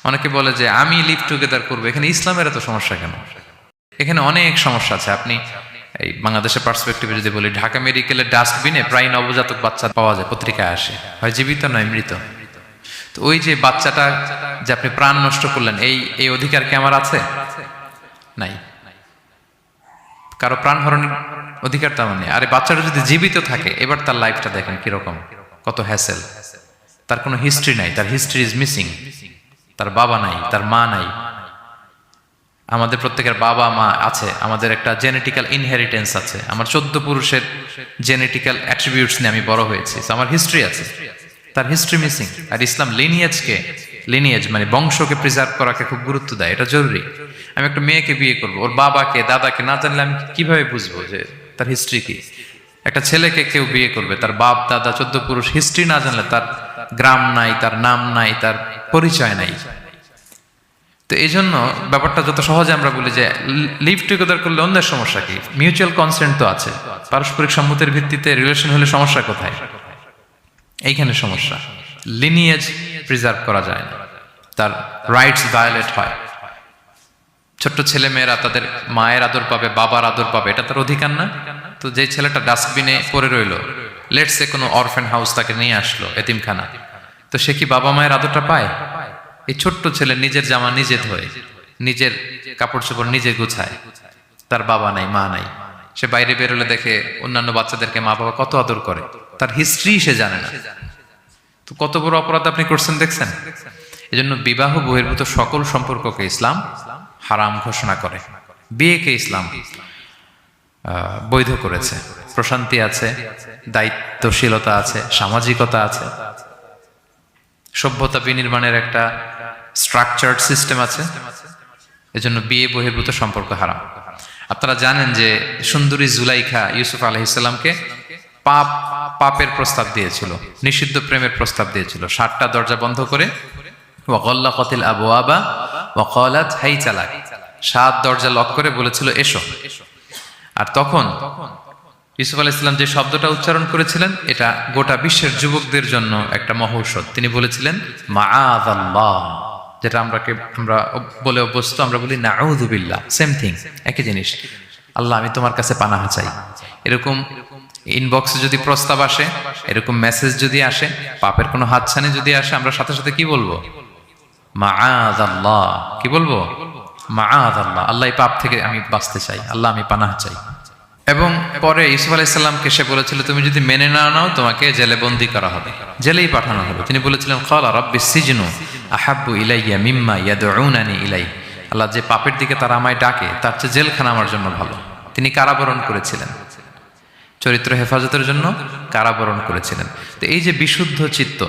অনেকে বলে যে আমি লিভ টুগেদার করবো, এখানে ইসলামের এত সমস্যা কেন? এখানে অনেক সমস্যা আছে। আপনি এই বাংলাদেশের পার্সপেক্টিভে যদি বলি, ঢাকা মেডিকেলের ডাস্টবিনে প্রায় নবজাতক বাচ্চা পাওয়া যায়, পত্রিকায় আসে, হয় জীবিত নয় মৃত। তো ওই যে বাচ্চাটা যে আপনি প্রাণ নষ্ট করলেন, এই অধিকার কি আমার আছে? নাই। কারো প্রাণ হরণের অধিকার তেমন নেই। আরে বাচ্চাটা যদি জীবিত থাকে, এবার তার লাইফটা দেখেন কিরকম, কত হ্যাসেল। তার কোনো হিস্ট্রি নাই, তার হিস্ট্রি ইজ মিসিং। তার বাবা নাই, তার মা নাই। আমাদের প্রত্যেকের বাবা মা আছে, আমাদের একটা জেনেটিক্যাল ইনহেরিটেন্স আছে। আমার 14 পুরুষের জেনেটিক্যাল অ্যাট্রিবিউটস নিয়ে আমি বড় হয়েছি, আমার হিস্ট্রি আছে। তার হিস্ট্রি মিসিং। আর ইসলাম লিনিয়েজ মানে বংশকে প্রিজার্ভ করাকে খুব গুরুত্ব দেয়, এটা জরুরি। আমি একটা মেয়েকে বিয়ে করব, ওর বাবাকে দাদাকে না জানলে আমি কিভাবে বুঝবো যে তার হিস্ট্রি কি? একটা ছেলেকে কেউ বিয়ে করবে, তার বাপ দাদা 14 পুরুষ হিস্ট্রি না জানলে তার গ্রাম নাই, তার নাম নাই, তার পরিচয় নাই। তো এই জন্য ব্যাপারটা যত সহজে আমরা বলি যে লিভ টুগেদার করলে অন্যের সমস্যা কি? মিউচুয়াল কনসেন্ট তো আছে, পারস্পরিক সম্মতির ভিত্তিতে রিলেশন হলে সমস্যা কোথায়? এইখানে সমস্যা। লিনিয়েজ প্রিজার্ভ করা যায় না, তার রাইটস ভায়োলেট হয়। ছোট্ট ছেলে মেয়েরা তাদের মায়ের আদর পাবে, বাবার আদর পাবে, এটা তার অধিকার না? তো যে ছেলেটা ডাস্টবিনে পড়ে রইল, লেটস সে কোনো অরফ্যান হাউস তাকে নিয়ে আসলো, এতিমখানা, তো সে কি বাবা মায়ের আদরটা পায়? এই ছোট্ট ছেলে নিজের জামা নিজে ধোয়, নিজের কাপড় চোপড় নিজে গুছায়, তার বাবা নাই মা নাই। সে বাইরে বেরোলে দেখে অন্যান্য বাচ্চাদেরকে মা বাবা কত আদর করে, তার হিস্ট্রি সে জানে না। তো কত বড় অপরাধ আপনি করছেন দেখছেন? এজন্য বিবাহ বহির্ভূত সকল সম্পর্ককে ইসলাম হারাম ঘোষণা করে। বিয়েকে ইসলাম বৈধ করেছে। প্রশান্তি আছে, দায়িত্বশীলতা আছে, সামাজিকতা আছে, সভ্যতা বিনির্মাণের একটা স্ট্রাকচার্ড সিস্টেম আছে। এজন্য বিয়ে বহির্ভূত সম্পর্ক হারাম। আপনারা জানেন যে সুন্দরী জুলাইখা ইউসুফ আলাইহিসসালামকে পাপের প্রস্তাব দিয়েছিল, নিষিদ্ধ প্রেমের প্রস্তাব দিয়েছিল। 7টা দরজা বন্ধ করে, ওয়াগাল্লাকাতিল আবওয়াবা ওয়া ক্বালাত হাইতা লাক, 7 দরজা লক করে বলেছিল এসো। আর তখন ইউসুফ আলাইহিস সালাম যে শব্দটা উচ্চারণ করেছিলেন, এটা গোটা বিশ্বের যুবকদের জন্য একটা মহৌষধ। তিনি বলেছিলেন মাআযাল্লাহ, যেটা আমরা বলে অভ্যস্ত, আমরা বলি নাউযু বিল্লাহ, সেম থিং, একই জিনিস। আল্লাহ আমি তোমার কাছে পানাহ চাই। এরকম ইনবক্সে যদি প্রস্তাব আসে, এরকম মেসেজ যদি আসে, পাপের কোনো হাতছানি যদি আসে, আমরা সাথে সাথে কি বলবো? মাআযাল্লাহ। কি বলবো? মাআযাল্লাহ, আল্লাহ এই পাপ থেকে আমি বাঁচতে চাই, আল্লাহ আমি পানাহ চাই। এবং পরে ইউসুফ আলাইহিস সালামকে সে বলেছিল তুমি যদি মেনে না নাও তোমাকে জেলে বন্দী করা হবে, জেলেই পাঠানো হবে। তিনি বলেছিলেন ক্বালা রাব্বিস সিজনু আহাব্বু ইলাইয়া মিম্মা ইয়াদউনানি ইলাইহি, আল্লাহ যে পাপের দিকে তারা আমায় ডাকে তার চেয়ে জেলখানা আমার জন্য ভালো। তিনি কারাবরণ করেছিলেন, চরিত্র হেফাজতের জন্য কারাবরণ করেছিলেন। তো এই যে বিশুদ্ধ চিত্ত,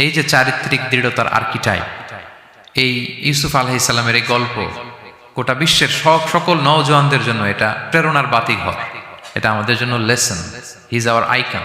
এই যে চারিত্রিক দৃঢ়তার আর্কিটাইপ, এই ইউসুফ আলাইহিস সালামের এই গল্প গোটা বিশ্বের সকল নওজওয়ানদের জন্য এটা প্রেরণার বাতিঘর। এটা আমাদের জন্য lesson. He is our icon.